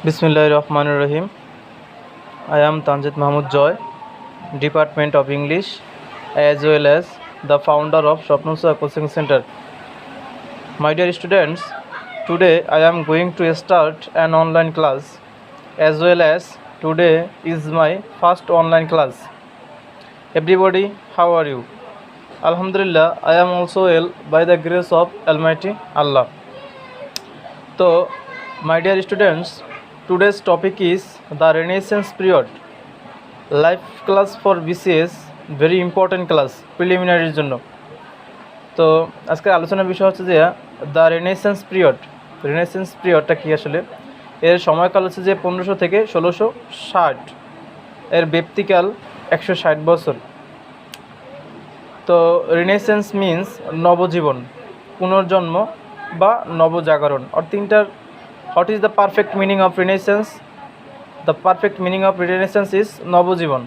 Bismillahirrahmanirrahim. I am Tanjit Mahmud Joy, Department of English, as well as the founder of Swapnusha Coaching Center. My dear students, today I am going to start an online class, as well as today is my first online class. Everybody, how are you? Alhamdulillah, I am also well by the grace of Almighty Allah. So, my dear students, today's topic is the Renaissance period. Live class for BCS, very important class, preliminary জন্য। তো আজকে আলোচনার বিষয় হচ্ছে যে the renaissance period. Renaissance পিরিয়ডটা কি আসলে? এর সময়কাল হচ্ছে যে 1500 থেকে 1660, এর ব্যক্তিকাল 160 বছর। তো রেনেসান্স মিন্স নবজীবন, পুনর্জন্ম বা নবজাগরণ। আর তিনটার what is the perfect meaning of renaissance? The perfect meaning of renaissance is নবজীবন।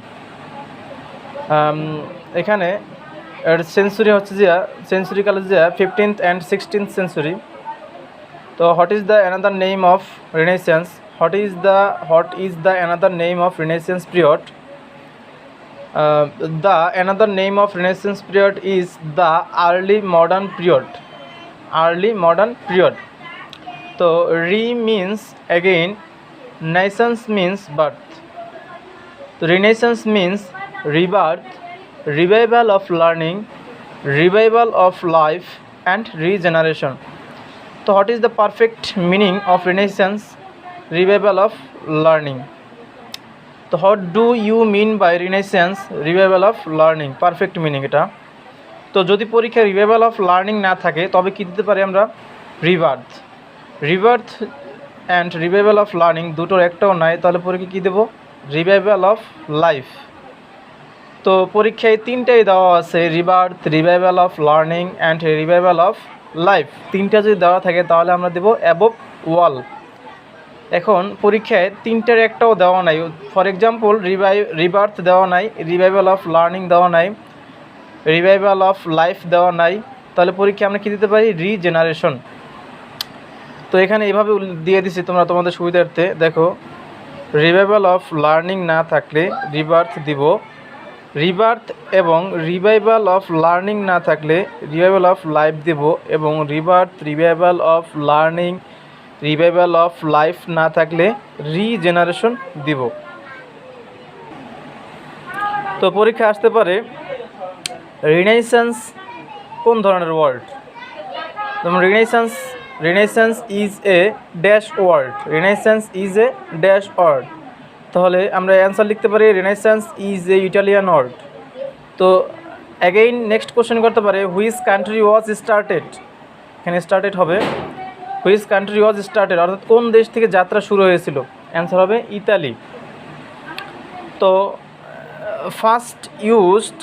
এখানে সেঞ্চুরি হচ্ছে যে সেঞ্চুরি কাল যে 15th and 16th century। তো what is the another name of renaissance? What is the another name of renaissance period? The another name of Renaissance period is the early modern period. Early modern period. So re means again, naissance means birth. So Renaissance means rebirth, revival of learning, revival of life and regeneration. So what is the perfect meaning of Renaissance? Revival of learning. তো what do you mean by renaissance revival of learning? Perfect meaning এটা। তো যদি পরীক্ষায় revival of learning না থাকে তবে কী দিতে পারি আমরা? Rebirth. Rebirth and revival of learning দুটোর একটাও নাই, তাহলে পরীক্ষা কী দেবো? Revival of life. তো পরীক্ষায় তিনটাই দেওয়া আছে, rebirth, revival of learning and revival of life. তিনটা যদি দেওয়া থাকে তাহলে আমরা দেবো অ্যাবভ ওয়াল। এখন পরীক্ষায় তিনটার একটাও দেওয়া নাই। ফর এক্সাম্পল রিবার্থ দেওয়া নাই, রিভাইভাল অফ লার্নিং দেওয়া নাই, রিভাইভাল অফ লাইফ দেওয়া নাই, তাহলে পরীক্ষায় আমরা কী দিতে পারি? রিজেনারেশন। তো এখানে এইভাবে দিয়ে দিছি তোমরা তোমাদের সুবিধার্থে। দেখো, রিভাইভাল অফ লার্নিং না থাকলে রিবার্থ দিব, রিবার্থ এবং রিভাইভাল অফ লার্নিং না থাকলে রিভাইভাল অফ লাইফ দিব, এবং rebirth, revival of learning, revival of life না থাকলে রিজেনারেশন দিব। তো পরীক্ষা আসতে পারে রিনেসান্স কোন ধরনের ওয়ার্ড? যেমন renaissance is a dash word, renaissance is a dash word. তাহলে আমরা অ্যান্সার লিখতে পারি renaissance is a Italian word. তো অ্যাগেইন নেক্সট কোশ্চেন করতে পারে হুইচ কান্ট্রি ওয়াজ স্টার্টেড? এখানে স্টার্টেড হবে হুইচ কান্ট্রি ওয়াজ স্টার্টেড, অর্থাৎ কোন দেশ থেকে যাত্রা শুরু হয়েছিল? অ্যান্সার হবে ইতালি। তো ফার্স্ট ইউজড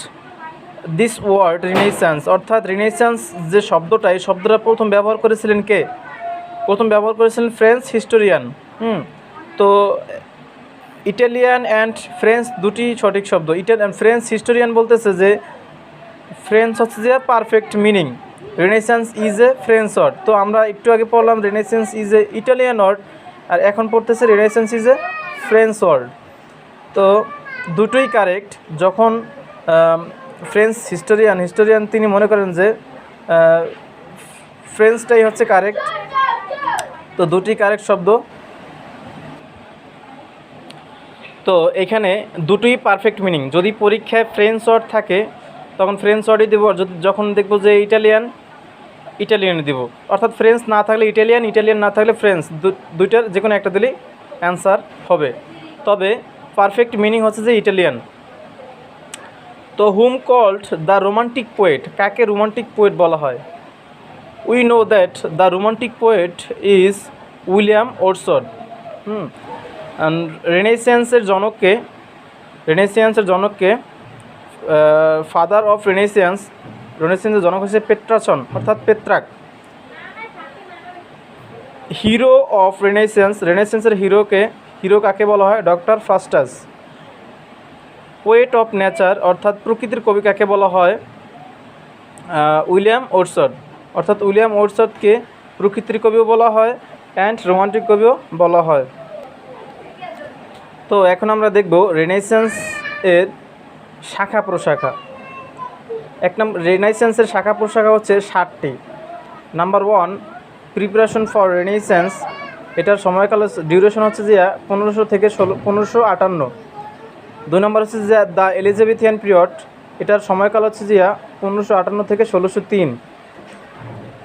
দিস ওয়ার্ড রিনেসান্স, অর্থাৎ রিনেসান্স যে শব্দটা, এই শব্দটা প্রথম ব্যবহার করেছিলেন কে? প্রথম ব্যবহার করেছিলেন ফ্রেঞ্চ হিস্টোরিয়ান। তো ইটালিয়ান অ্যান্ড ফ্রেঞ্চ দুটি সঠিক শব্দ। ফ্রেঞ্চ হিস্টোরিয়ান বলতেছে যে ফ্রেঞ্চ হচ্ছে যে perfect meaning, renaissance is a French word. তো আমরা একটু আগে পড়লাম renaissance is a Italian word, আর এখন পড়তেছে renaissance is a French word. তো দুটোই কারেক্ট। যখন ফ্রেঞ্চ হিস্টোরিয়ান তিনি মনে করেন যে ফ্রেঞ্চটাই হচ্ছে কারেক্ট, তো দুটি কারেক্ট শব্দ। তো এখানে দুটোই পারফেক্ট মিনিং। যদি পরীক্ষায় ফ্রেঞ্চ ওয়ার্ড থাকে তখন ফ্রেঞ্চ ওয়ার্ডই দেবো, যখন দেখবো যে ইটালিয়ান দিব। অর্থাৎ ফ্রেঞ্চ না থাকলে ইটালিয়ান না থাকলে ফ্রেঞ্চ, দুইটার যে কোনো একটা দিলেই অ্যান্সার হবে। তবে পারফেক্ট মিনিং হচ্ছে যে ইটালিয়ান। তো whom called the romantic poet, কাকে রোমান্টিক পোয়েট বলা হয়? We know that the romantic poet is William Wordsworth. রেনেসান্সের জনককে ফাদার অফ রেনেসান্সের জনক হচ্ছে পেট্রাসন, অর্থাৎ পেত্রাক। হিরো অফ রেনেসান্সের হিরো কাকে বলা হয়? Doctor Faustus. Poet of nature অর্থাৎ প্রকৃতির কবি কাকে বলা হয়? William Wordsworth. অর্থাৎ উইলিয়াম ওয়ার্ডসওয়ার্থকে প্রকৃতির কবিও বলা হয় অ্যান্ড রোমান্টিক কবিও বলা হয়। তো এখন আমরা দেখব রেনেসাঁস এর শাখা প্রশাখা। রেনেসাঁসের শাখা প্রশাখা হচ্ছে 60টি। নাম্বার 1, প্রিপারেশন ফর রেনেসাঁস, এটার সময়কাল ডিউরেশন হচ্ছে যে 1500 থেকে 1558। 2 নম্বর হচ্ছে যে দ্য এলিজাবেথিয়ান পিরিয়ড, এটার সময়কাল হচ্ছে যে 1558 থেকে 1603।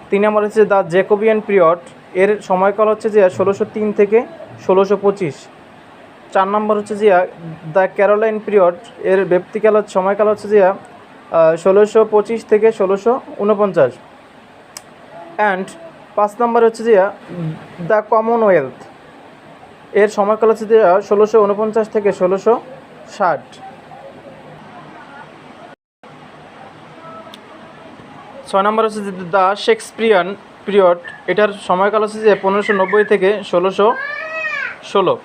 3 নম্বর হচ্ছে দ্য জ্যাকোবিয়ান পিরিয়ড, এর সময়কাল হচ্ছে যে 1603 থেকে 1625। 4 নম্বর হচ্ছে যে দ্য ক্যারোলাইন পিরিয়ড, এর ব্যক্তিকাল সময়কাল হচ্ছে যে 1625 থেকে 1649। অ্যান্ড 5 নম্বর হচ্ছে যে দ্য কমনওয়েলথ, এর সময়কাল হচ্ছে যে 1649 থেকে 1660। 6 নম্বর হচ্ছে যে দ্য শেক্সপিয়ান পিরিয়ড, এটার সময়কাল হচ্ছে যে 1590 থেকে 1616।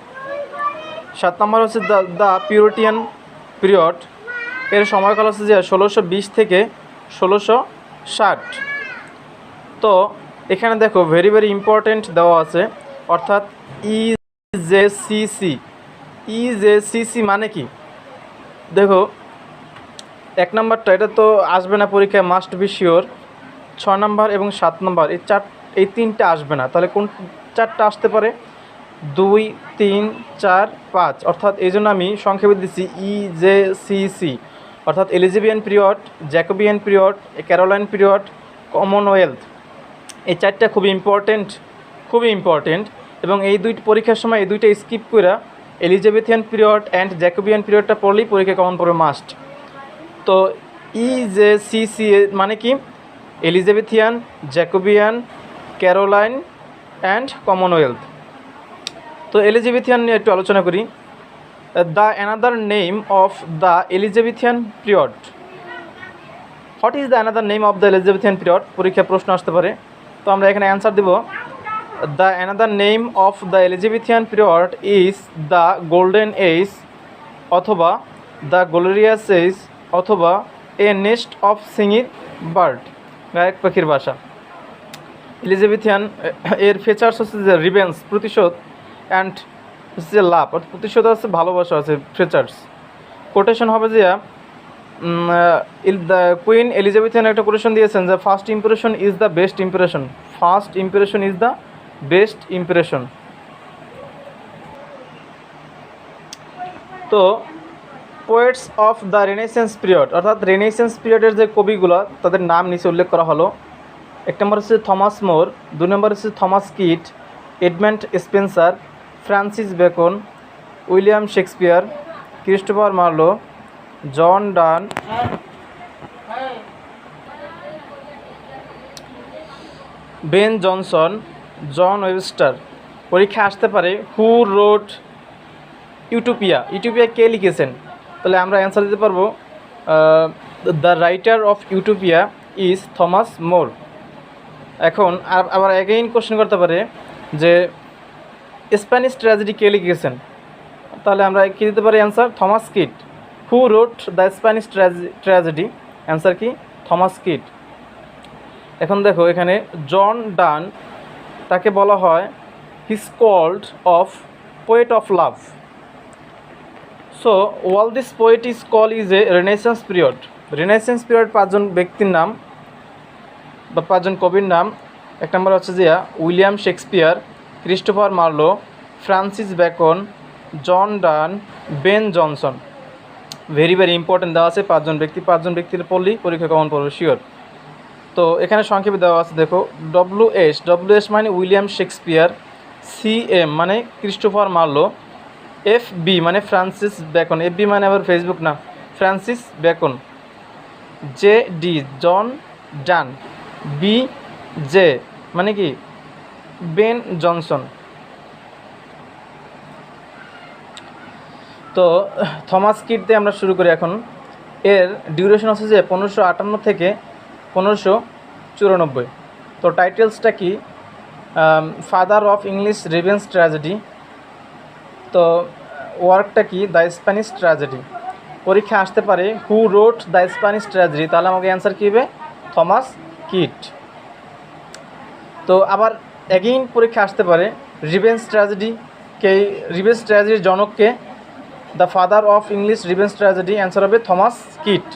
7 নম্বর হচ্ছে দ্য পিউরিটিয়ান পিরিয়ড, এর সময়কাল হচ্ছে যে 1620 থেকে 1660। তো এখানে দেখো ভেরি ভেরি ইম্পর্টেন্ট দেওয়া আছে, অর্থাৎ ইজেসিসি মানে কি? দেখো 1 নম্বরটা, এটা তো আসবে না পরীক্ষায়, মাস্ট বি শিওর। 6 নম্বর এবং 7 নম্বর এই 3টা আসবে না, তাহলে কোন 4টা আসতে পারে? 2, 3, 4, 5। অর্থাৎ এই জন্য আমি সংক্ষেপে দিচ্ছি ইজেসিসি, অর্থাৎ Elizabethan period, Jacobian period, Caroline period, Commonwealth. এই 4টা খুবই ইম্পর্টেন্ট। এবং এই দুইটি পরীক্ষার সময় এই দুইটা স্কিপ করে এলিজাবেথিয়ান পিরিয়ড অ্যান্ড জ্যাকোবিয়ান পিরিয়ডটা পড়লেই পরীক্ষা কমন পড়বে মাস্ট। তো ইজেসিসি মানে কি? Elizabethan, Jacobean, Caroline and Commonwealth. তো এলিজাবেথিয়ান নিয়ে একটু আলোচনা করি। The another name of the Elizabethan period. What is the another name of the Elizabethan period? পরীক্ষা প্রশ্ন আসতে পারে, তো আমরা এখানে অ্যান্সার দেব। The another name of the Elizabethan period is the golden age, অথবা দ্য গ্লোরিয়াস এজ, অথবা এ নেস্ট অফ সিঙ্গিং বার্ড, গায়ক পাখির বাসা। এলিজাবেথিয়ান এর ফিচার্স হচ্ছে যে রিভেঞ্জ, প্রতিশোধ, অ্যান্ড হচ্ছে যে লাভ, অর্থাৎ প্রতিশোধ আছে, ভালোবাসা আছে, ফিচার্স। কোটেশন হবে যে দ্য কুইন এলিজাবেথিয়ান একটা কোটেশন দিয়েছেন যে first impression is the best impression, first impression is the best impression. তো poets of the renaissance period, অর্থাৎ রেনেসাঁস পিরিয়ডের যে কবিগুলো তাদের নাম নিচে উল্লেখ করা হলো। 1 নম্বর হচ্ছে থমাস মোর, 2 নম্বর হচ্ছে Thomas Kyd, Edmund Spenser, Francis Bacon, William Shakespeare, Christopher Marlowe, John Donne, Ben Jonson, John Webster. পরীক্ষা আসতে পারে হু রোড ইউটোপিয়া, ইউটোপিয়া কে লিখেছেন? তাহলে আমরা অ্যান্সার দিতে পারবো the writer of Utopia is Thomas More. এখন আবার অ্যাগেইন কোশ্চেন করতে পারে যে স্প্যানিশ ট্র্যাজেডি কে লিখেছেন? তাহলে আমরা কী দিতে পারি answer? Thomas Kyd. Who wrote the Spanish tragedy? Answer কি? Thomas Kyd. এখন দেখো এখানে জন ডান, তাকে বলা হয় his called of poet of love. So all this poet is call is a renaissance period. Renaissance period 5 জন ব্যক্তির নাম বা 5 জন কবির নাম। 1 নম্বর হচ্ছে যে William Shakespeare, Christopher Marlowe, Francis Bacon, John Donne, Ben Jonson. Very very important দেওয়া আছে 5 জন ব্যক্তি, 5 জন ব্যক্তির পড়লেই পরীক্ষা কমন পড়বে শিওর। তো এখানে সংক্ষেপে দেওয়া আছে, দেখো ডব্লিউএস মানে উইলিয়াম শেক্সপিয়ার, সিএম মানে ক্রিস্টোফার মার্লো, এফবি মানে ফ্রান্সিস বেকন, এফবি মানে আবার ফেসবুক না, ফ্রান্সিস বেকন, জেডি জন ডান, বিজে মানে কি বেন জনসন। তো থমাস কিট দিয়ে আমরা শুরু করি এখন। এর ডিউরেশন হচ্ছে যে 1558 থেকে 1594। তো টাইটেলসটা কি? Father of English revenge tragedy. তো ওয়ার্কটা কি? The Spanish tragedy. পরীক্ষা আসতে পারে who wrote the Spanish tragedy, তাহলে আমাকে অ্যান্সার কী হবে? Thomas Kyd. তো আবার অ্যাগেইন পরীক্ষা আসতে পারে রিভেঞ্জ ট্র্যাজেডি কে, রিভেঞ্জ ট্র্যাজেডির জনককে? The father of English revenge tragedy, answer হবে থমাস কিট।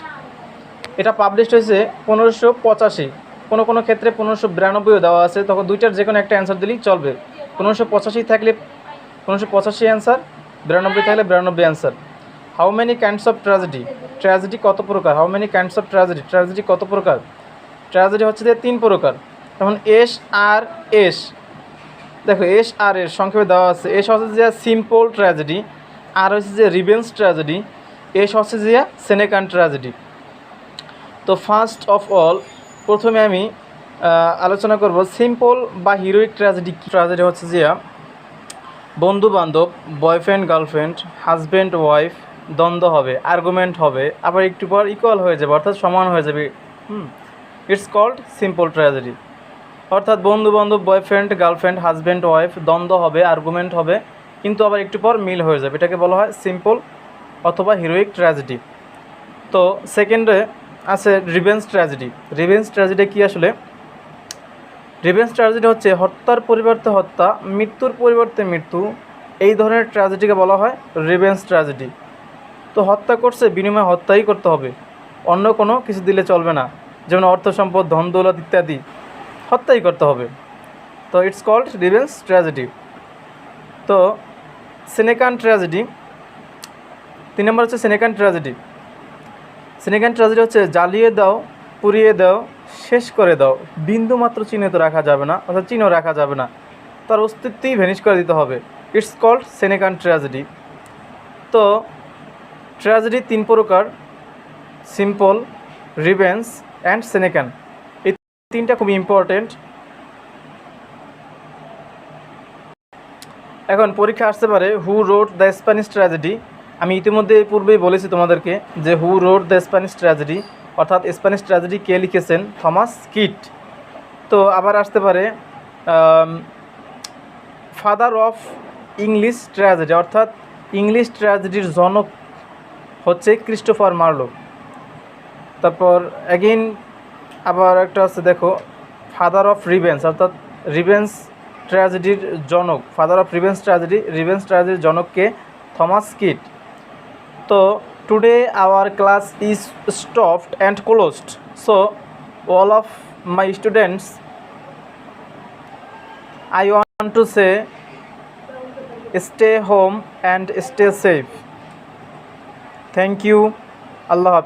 এটা পাবলিশড হয়েছে 1585, কোনো ক্ষেত্রে 1592ও দেওয়া আছে, তখন দুইটার যে কোনো একটা অ্যান্সার দিলেই চলবে। 1585 থাকলে 1585 অ্যান্সার, 92 থাকলে 92 answer. How many kinds of tragedy, tragedy কত প্রকার? How many kinds of tragedy, tragedy কত প্রকার? ট্র্যাজেডি হচ্ছে যে 3 প্রকার। যেমন এস আর এস, দেখো এস আর এর সংক্ষেপে দেওয়া আছে। এস হচ্ছে যে সিম্পল ট্র্যাজেডি, আর হচ্ছে যে রিভেঞ্জ ট্র্যাজেডি, এস হচ্ছে যে সেনেকান ট্র্যাজেডি। তো ফার্স্ট অফ অল প্রথমে আমি আলোচনা করব সিম্পল বা হিরোইক ট্র্যাজেডি। ট্র্যাজেডি হচ্ছে যে বন্ধু বান্ধব, বয়ফ্রেন্ড গার্লফ্রেন্ড, হাজব্যান্ড ওয়াইফ দ্বন্দ্ব হবে, আর্গুমেন্ট হবে, আবার একটু পর ইকুয়াল হয়ে যাবে, অর্থাৎ সমান হয়ে যাবে। It's called simple tragedy. অর্থাৎ বন্ধু বান্ধব, বয়ফ্রেন্ড গার্লফ্রেন্ড, হাজব্যান্ড ওয়াইফ দ্বন্দ্ব হবে, আর্গুমেন্ট হবে, কিন্তু আবার একটু পর মিল হয়ে যাবে, এটাকে বলা হয় সিম্পল অথবা হিরোইক ট্র্যাজেডি। তো সেকেন্ডে আছে রিভেঞ্জ ট্র্যাজেডি। রিভেঞ্জ ট্র্যাজেডি কি আসলে? রিভেঞ্জ ট্র্যাজেডি হচ্ছে হত্যার পরিবর্তে হত্যা, মৃত্যুর পরিবর্তে মৃত্যু, এই ধরনের ট্র্যাজেডিকে বলা হয় রিভেঞ্জ ট্র্যাজেডি। তো হত্যা করছে, বিনিময়ে হত্যাই করতে হবে, অন্য কোনো কিছু দিলে চলবে না, যেমন অর্থ সম্পদ, ধন দৌলত ইত্যাদি, হত্যাই করতে হবে। তো ইটস কল্ড রিভেঞ্জ ট্র্যাজেডি। তো সেনেকান ট্র্যাজেডি, 3 নম্বর হচ্ছে সেনেকান ট্র্যাজেডি। সেনেকান ট্র্যাজেডি হচ্ছে জ্বালিয়ে দাও, পুড়িয়ে দাও, শেষ করে দাও, বিন্দু মাত্র চিহ্ন তো রাখা যাবে না, অর্থাৎ চিহ্ন রাখা যাবে না, তার অস্তিত্বই ভ্যানিশ করে দিতে হবে। It's called Senecan tragedy. তো ট্র্যাজেডি 3 প্রকার, সিম্পল, রিভেঞ্জ অ্যান্ড সেনেকান। এই 3টা খুব ইম্পর্টেন্ট। এখন পরীক্ষা আসতে পারে who wrote the Spanish tragedy. আমি ইতিমধ্যে পূর্বেই বলেছি তোমাদেরকে যে who wrote the Spanish tragedy, অর্থাৎ স্প্যানিশ ট্র্যাজেডি কে লিখেছেন? Thomas Kyd. তো আবার আসতে পারে ফাদার অফ ইংলিশ ট্র্যাজেডি, অর্থাৎ ইংলিশ ট্র্যাজেডির জনক হচ্ছে ক্রিস্টোফার মার্লো। তারপর অ্যাগেইন আবার একটা আছে, দেখো ফাদার অফ রিভেঞ্জ, অর্থাৎ রিভেঞ্জ ট্র্যাজেডির জনক, father of revenge tragedy, revenge ট্র্যাজেডির জনককে থমাস কিট। তো today our class is stopped and closed, so all of my students I want to say stay home and stay safe. Thank you. Allah Hafiz.